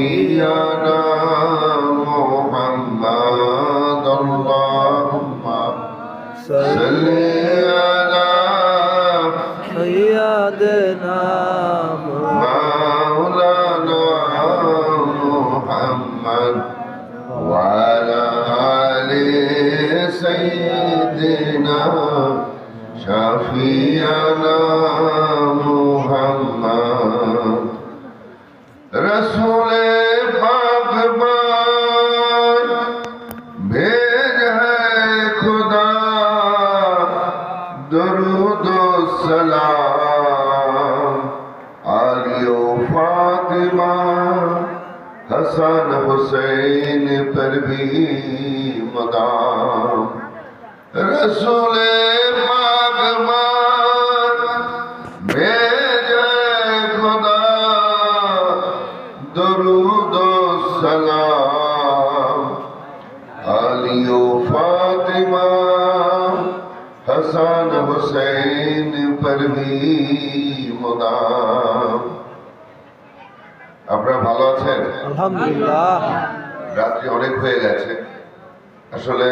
شفيعنا محمد اللهم صل على سيدنا مولانا محمد وعلى آل سيدنا شفيعنا محمد रसूल पाकबान भेज है खुदा दरूद सलाम आलियो फातिमा हसन हुसैन पर भी मदाम रसूल पाकबान भेज है खुदा दरूद सलाम आलियो फातिमा हसन हुसैन पर भी मुदाम। আপনারা ভালো আছেন? আলহামদুলিল্লাহ। রাত্রি অনেক হয়ে গেছে আসলে।